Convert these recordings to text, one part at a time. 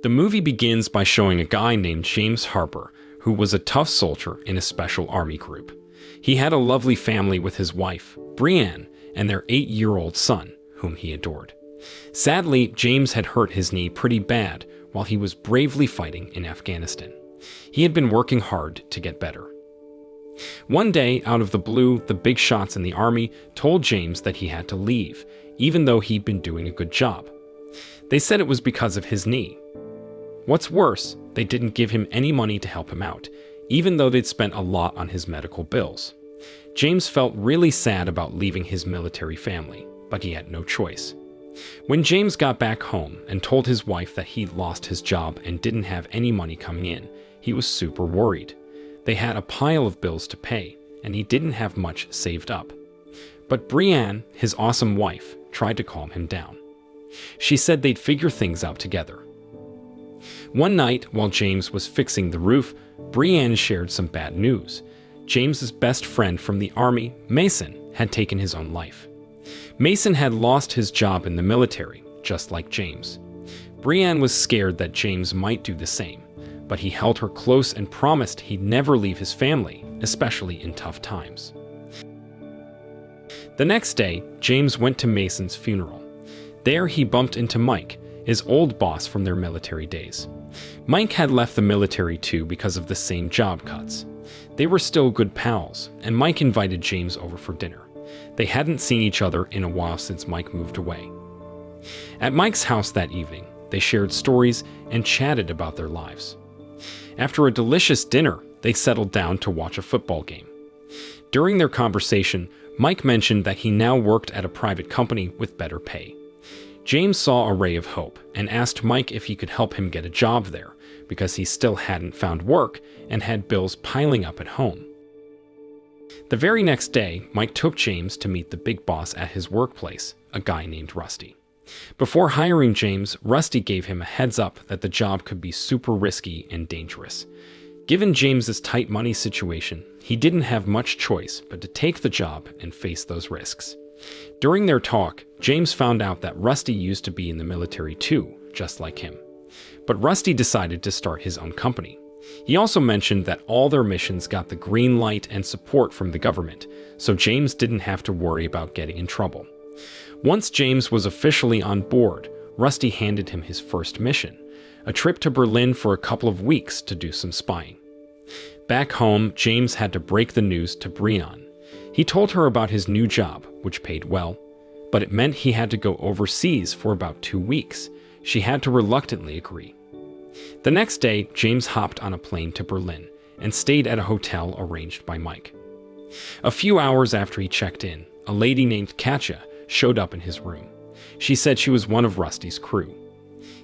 The movie begins by showing a guy named James Harper, who was a tough soldier in a special army group. He had a lovely family with his wife, Brienne, and their 8-year-old son, whom he adored. Sadly, James had hurt his knee pretty bad while he was bravely fighting in Afghanistan. He had been working hard to get better. One day, out of the blue, the big shots in the army told James that he had to leave, even though he'd been doing a good job. They said it was because of his knee. What's worse, they didn't give him any money to help him out, even though they'd spent a lot on his medical bills. James felt really sad about leaving his military family, but he had no choice. When James got back home and told his wife that he'd lost his job and didn't have any money coming in, he was super worried. They had a pile of bills to pay, and he didn't have much saved up. But Brienne, his awesome wife, tried to calm him down. She said they'd figure things out together. One night, while James was fixing the roof, Brienne shared some bad news. James's best friend from the army, Mason, had taken his own life. Mason had lost his job in the military, just like James. Brienne was scared that James might do the same, but he held her close and promised he'd never leave his family, especially in tough times. The next day, James went to Mason's funeral. There he bumped into Mike, his old boss from their military days. Mike had left the military too because of the same job cuts. They were still good pals, and Mike invited James over for dinner. They hadn't seen each other in a while since Mike moved away. At Mike's house that evening, they shared stories and chatted about their lives. After a delicious dinner, they settled down to watch a football game. During their conversation, Mike mentioned that he now worked at a private company with better pay. James saw a ray of hope and asked Mike if he could help him get a job there, because he still hadn't found work and had bills piling up at home. The very next day, Mike took James to meet the big boss at his workplace, a guy named Rusty. Before hiring James, Rusty gave him a heads up that the job could be super risky and dangerous. Given James's tight money situation, he didn't have much choice but to take the job and face those risks. During their talk, James found out that Rusty used to be in the military too, just like him. But Rusty decided to start his own company. He also mentioned that all their missions got the green light and support from the government, so James didn't have to worry about getting in trouble. Once James was officially on board, Rusty handed him his first mission, a trip to Berlin for a couple of weeks to do some spying. Back home, James had to break the news to Brienne. He told her about his new job, which paid well, but it meant he had to go overseas for about 2 weeks. She had to reluctantly agree. The next day, James hopped on a plane to Berlin and stayed at a hotel arranged by Mike. A few hours after he checked in, a lady named Katja showed up in his room. She said she was one of Rusty's crew.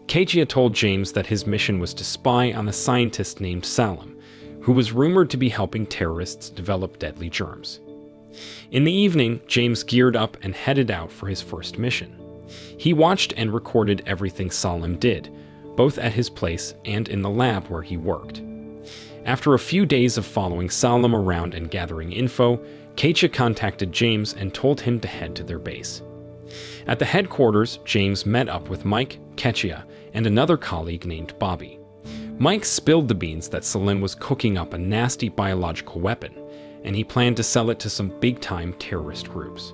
Katja told James that his mission was to spy on a scientist named Salim, who was rumored to be helping terrorists develop deadly germs. In the evening, James geared up and headed out for his first mission. He watched and recorded everything Salim did, both at his place and in the lab where he worked. After a few days of following Salim around and gathering info, Katja contacted James and told him to head to their base. At the headquarters, James met up with Mike, Katja, and another colleague named Bobby. Mike spilled the beans that Salim was cooking up a nasty biological weapon, and he planned to sell it to some big-time terrorist groups.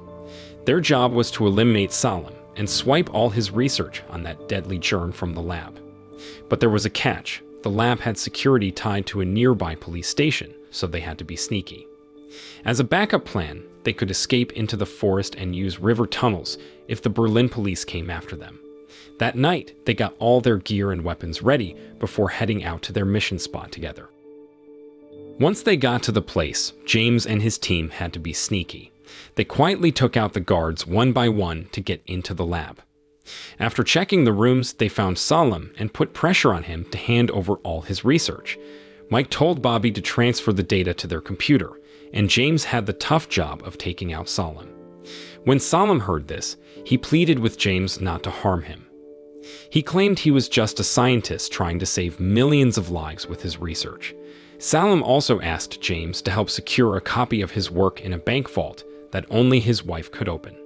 Their job was to eliminate Salim and swipe all his research on that deadly germ from the lab. But there was a catch. The lab had security tied to a nearby police station, so they had to be sneaky. As a backup plan, they could escape into the forest and use river tunnels if the Berlin police came after them. That night, they got all their gear and weapons ready before heading out to their mission spot together. Once they got to the place, James and his team had to be sneaky. They quietly took out the guards one by one to get into the lab. After checking the rooms, they found Salim and put pressure on him to hand over all his research. Mike told Bobby to transfer the data to their computer, and James had the tough job of taking out Salim. When Salim heard this, he pleaded with James not to harm him. He claimed he was just a scientist trying to save millions of lives with his research. Salim also asked James to help secure a copy of his work in a bank vault that only his wife could open.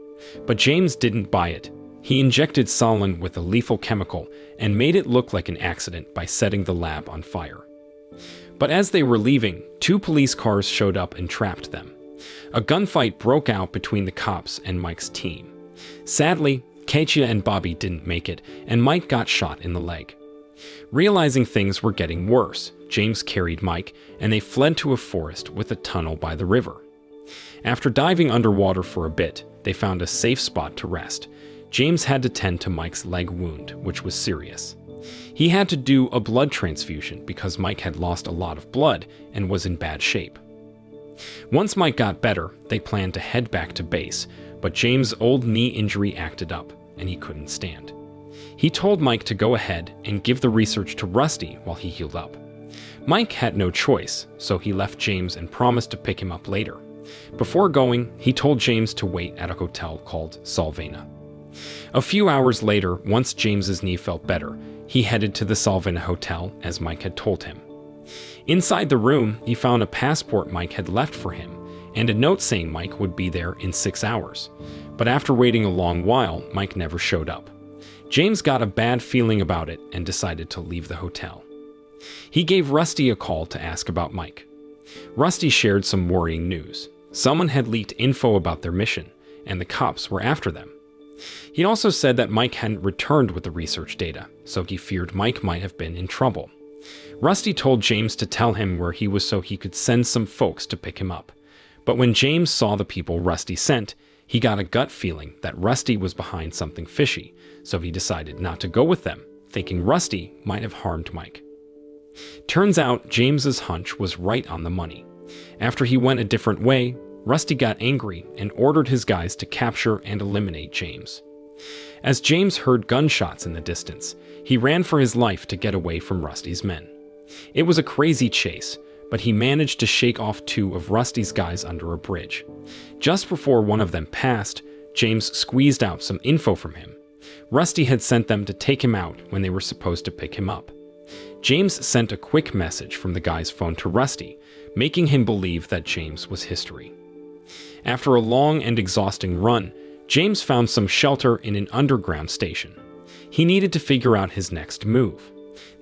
But James didn't buy it. He injected Solon with a lethal chemical and made it look like an accident by setting the lab on fire. But as they were leaving, 2 police cars showed up and trapped them. A gunfight broke out between the cops and Mike's team. Sadly, Katya and Bobby didn't make it, and Mike got shot in the leg. Realizing things were getting worse, James carried Mike, and they fled to a forest with a tunnel by the river. After diving underwater for a bit, they found a safe spot to rest. James had to tend to Mike's leg wound, which was serious. He had to do a blood transfusion because Mike had lost a lot of blood and was in bad shape. Once Mike got better, they planned to head back to base, but James' old knee injury acted up, and he couldn't stand. He told Mike to go ahead and give the research to Rusty while he healed up. Mike had no choice, so he left James and promised to pick him up later. Before going, he told James to wait at a hotel called Salvena. A few hours later, once James's knee felt better, he headed to the Salvena Hotel, as Mike had told him. Inside the room, he found a passport Mike had left for him, and a note saying Mike would be there in 6 hours. But after waiting a long while, Mike never showed up. James got a bad feeling about it and decided to leave the hotel. He gave Rusty a call to ask about Mike. Rusty shared some worrying news. Someone had leaked info about their mission, and the cops were after them. He also said that Mike hadn't returned with the research data, so he feared Mike might have been in trouble. Rusty told James to tell him where he was so he could send some folks to pick him up. But when James saw the people Rusty sent, he got a gut feeling that Rusty was behind something fishy, so he decided not to go with them, thinking Rusty might have harmed Mike. Turns out James's hunch was right on the money. After he went a different way, Rusty got angry and ordered his guys to capture and eliminate James. As James heard gunshots in the distance, he ran for his life to get away from Rusty's men. It was a crazy chase, but he managed to shake off 2 of Rusty's guys under a bridge. Just before one of them passed, James squeezed out some info from him. Rusty had sent them to take him out when they were supposed to pick him up. James sent a quick message from the guy's phone to Rusty, making him believe that James was history. After a long and exhausting run, James found some shelter in an underground station. He needed to figure out his next move.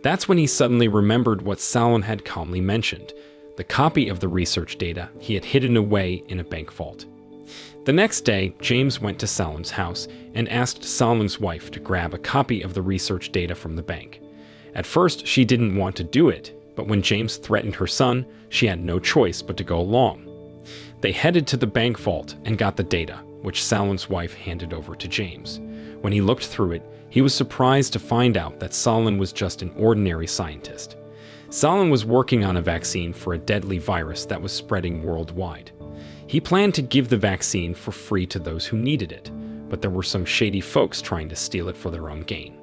That's when he suddenly remembered what Solon had calmly mentioned, the copy of the research data he had hidden away in a bank vault. The next day, James went to Solon's house and asked Solon's wife to grab a copy of the research data from the bank. At first, she didn't want to do it, but when James threatened her son, she had no choice but to go along. They headed to the bank vault and got the data, which Solon's wife handed over to James. When he looked through it, he was surprised to find out that Solon was just an ordinary scientist. Solon was working on a vaccine for a deadly virus that was spreading worldwide. He planned to give the vaccine for free to those who needed it, but there were some shady folks trying to steal it for their own gain.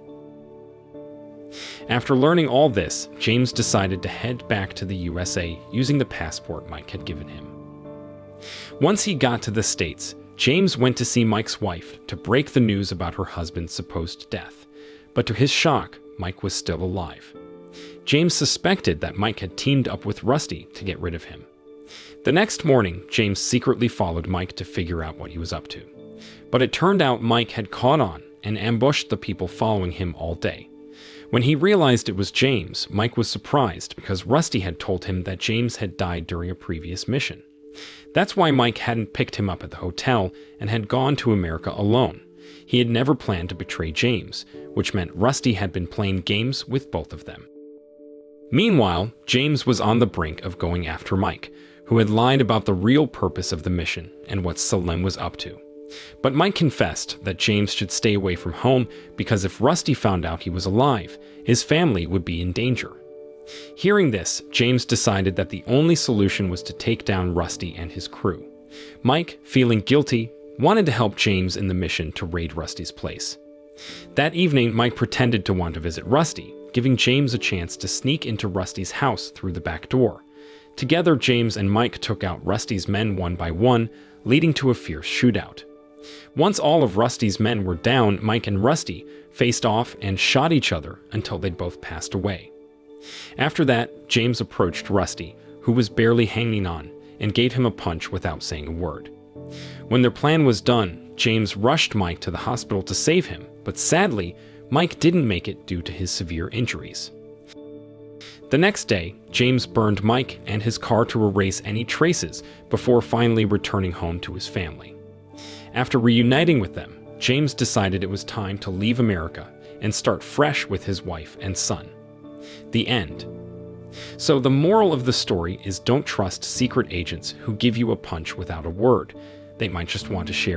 After learning all this, James decided to head back to the USA using the passport Mike had given him. Once he got to the States, James went to see Mike's wife to break the news about her husband's supposed death, but to his shock, Mike was still alive. James suspected that Mike had teamed up with Rusty to get rid of him. The next morning, James secretly followed Mike to figure out what he was up to. But it turned out Mike had caught on and ambushed the people following him all day. When he realized it was James, Mike was surprised because Rusty had told him that James had died during a previous mission. That's why Mike hadn't picked him up at the hotel and had gone to America alone. He had never planned to betray James, which meant Rusty had been playing games with both of them. Meanwhile, James was on the brink of going after Mike, who had lied about the real purpose of the mission and what Salem was up to. But Mike confessed that James should stay away from home because if Rusty found out he was alive, his family would be in danger. Hearing this, James decided that the only solution was to take down Rusty and his crew. Mike, feeling guilty, wanted to help James in the mission to raid Rusty's place. That evening, Mike pretended to want to visit Rusty, giving James a chance to sneak into Rusty's house through the back door. Together, James and Mike took out Rusty's men one by one, leading to a fierce shootout. Once all of Rusty's men were down, Mike and Rusty faced off and shot each other until they'd both passed away. After that, James approached Rusty, who was barely hanging on, and gave him a punch without saying a word. When their plan was done, James rushed Mike to the hospital to save him, but sadly, Mike didn't make it due to his severe injuries. The next day, James burned Mike and his car to erase any traces before finally returning home to his family. After reuniting with them, James decided it was time to leave America and start fresh with his wife and son. The end. So the moral of the story is, don't trust secret agents who give you a punch without a word. They might just want to share